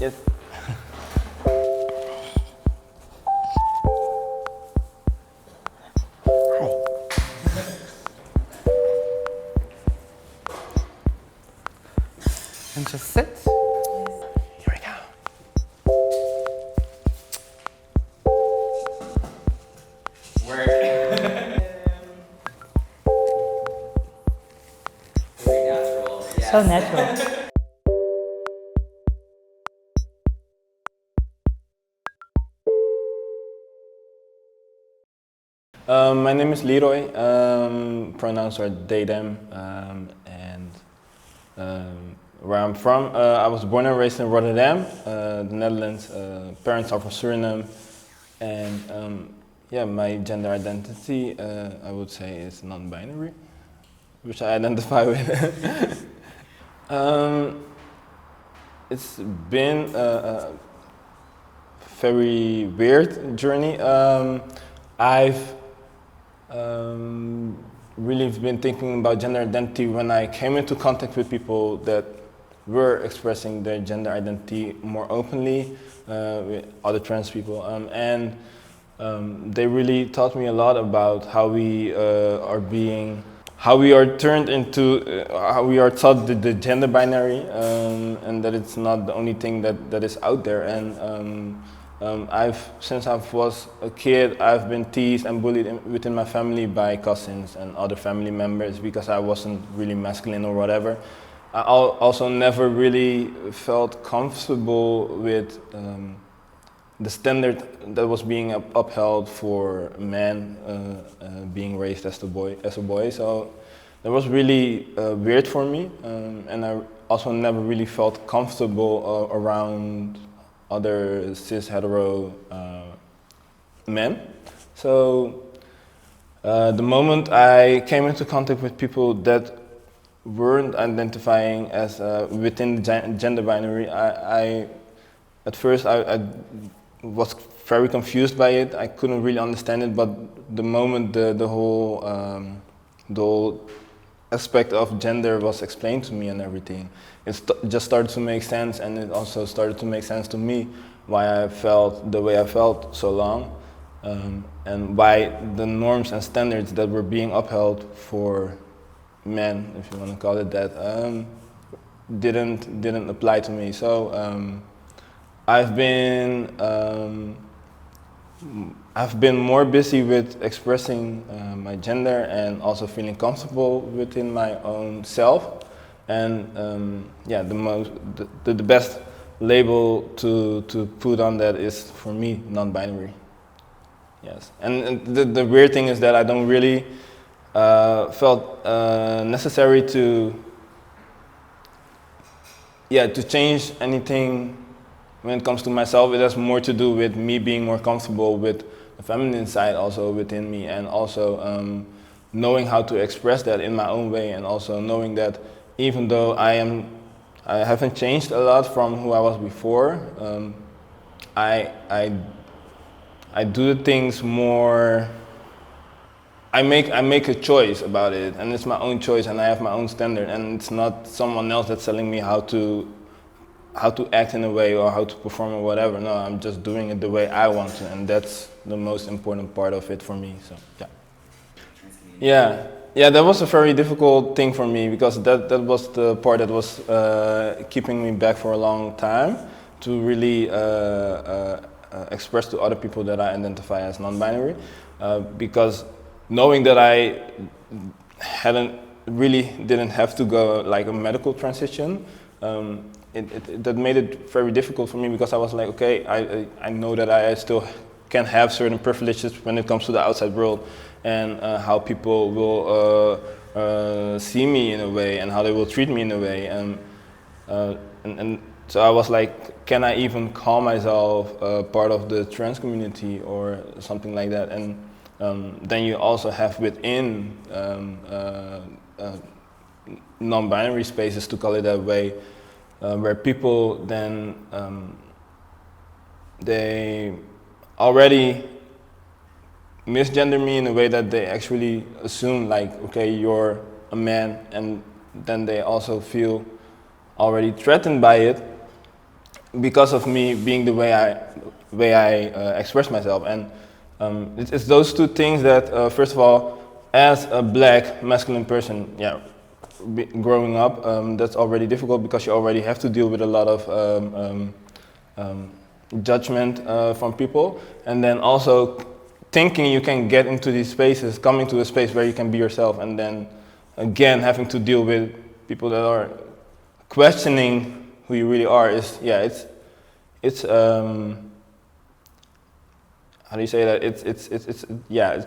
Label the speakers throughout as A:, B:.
A: Yes. Hi. And just sit. Here we go.
B: Very natural. Yes.
A: So natural.
C: My name is Leroy. Pronouns are they, them, and where I'm from. I was born and raised in Rotterdam, the Netherlands. Parents are from Suriname, and yeah, my gender identity, I would say, is non-binary, which I identify with. It's been a very weird journey. I've really been thinking about gender identity when I came into contact with people that were expressing their gender identity more openly, with other trans people, and they really taught me a lot about how we how we are turned into, how we are taught the gender binary, and that it's not the only thing that is out there. And since I was a kid, I've been teased and bullied within my family by cousins and other family members because I wasn't really masculine or whatever. I also never really felt comfortable with the standard that was being upheld for men being raised as a boy. So that was really weird for me, and I also never really felt comfortable around other cis hetero men. So the moment I came into contact with people that weren't identifying as within the gender binary, at first I was very confused by it. I couldn't really understand it, but the moment the whole aspect of gender was explained to me and everything, it just started to make sense, and it also started to make sense to me why I felt the way I felt so long, and why the norms and standards that were being upheld for men, if you want to call it that, didn't apply to me. So I've been more busy with expressing my gender and also feeling comfortable within my own self. And yeah, the best label to put on that is, for me, non-binary. Yes, and the weird thing is that I don't really felt necessary to change anything when it comes to myself. It has more to do with me being more comfortable with the feminine side also within me, and also knowing how to express that in my own way, and also knowing that even though I haven't changed a lot from who I was before, I do things more. I make a choice about it, and it's my own choice, and I have my own standard, and it's not someone else that's telling me how to act in a way or how to perform or whatever. No, I'm just doing it the way I want to, and that's the most important part of it for me. So yeah, that was a very difficult thing for me, because that was the part that was keeping me back for a long time, to really express to other people that I identify as non-binary, because knowing that I didn't have to go like a medical transition, that made it very difficult for me, because I was like, okay, I know that I still can have certain privileges when it comes to the outside world, and how people will see me in a way, and how they will treat me in a way, and so I was like, can I even call myself part of the trans community or something like that? And then you also have within non-binary spaces, to call it that way, where people then they already misgender me in a way that they actually assume like, okay, you're a man, and then they also feel already threatened by it. because of me being the way I express myself. And it's those two things that, first of all, as a black masculine person, yeah, growing up, that's already difficult because you already have to deal with a lot of judgment from people, and then also thinking you can get into these spaces, coming to a space where you can be yourself, and then again having to deal with people that are questioning who you really are. Is it's how do you say that? It's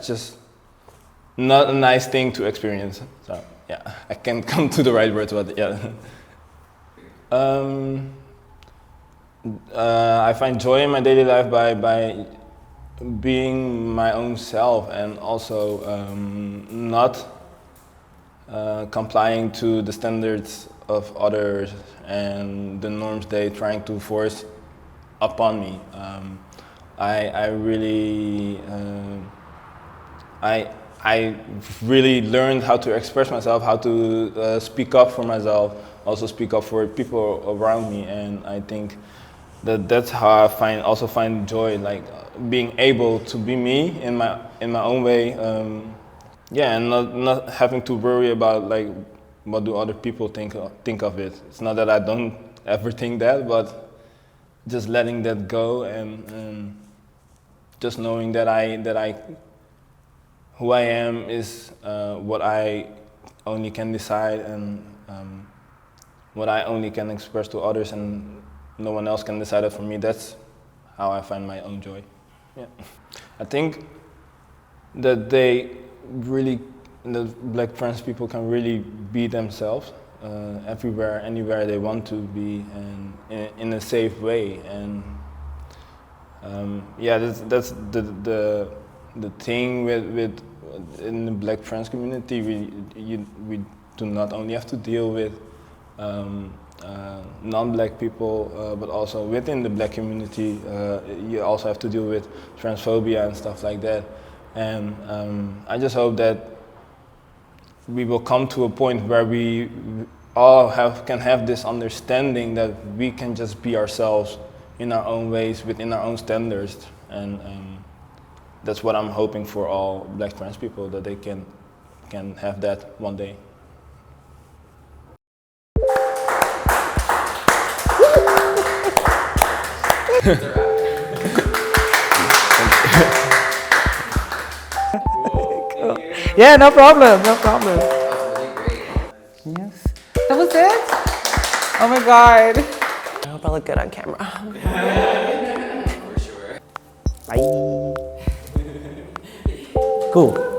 C: just not a nice thing to experience. So yeah, I can't come to the right words, but yeah. I find joy in my daily life by being my own self, and also not complying to the standards of others and the norms they trying to force upon me. I really I really learned how to express myself, how to speak up for myself, also speak up for people around me, and I think that's how I also find joy, like being able to be me in my own way. Yeah, and not having to worry about like what do other people think of it. It's not that I don't ever think that, but just letting that go, and just knowing that I who I am is what I only can decide, and what I only can express to others, and no one else can decide it for me. That's how I find my own joy. Yeah, I think that the black trans people can really be themselves everywhere, anywhere they want to be, and in a safe way. And yeah, that's the thing with in the black trans community. We do not only have to deal with non-black people, but also within the black community, you also have to deal with transphobia and stuff like that. And I just hope that we will come to a point where we all can have this understanding that we can just be ourselves in our own ways, within our own standards. And that's what I'm hoping for all black trans people, that they can have that one day.
A: Cool. Yeah, no problem, no problem. Yes. That was it? Oh my God. I hope I look good on camera. For sure. Bye. Cool.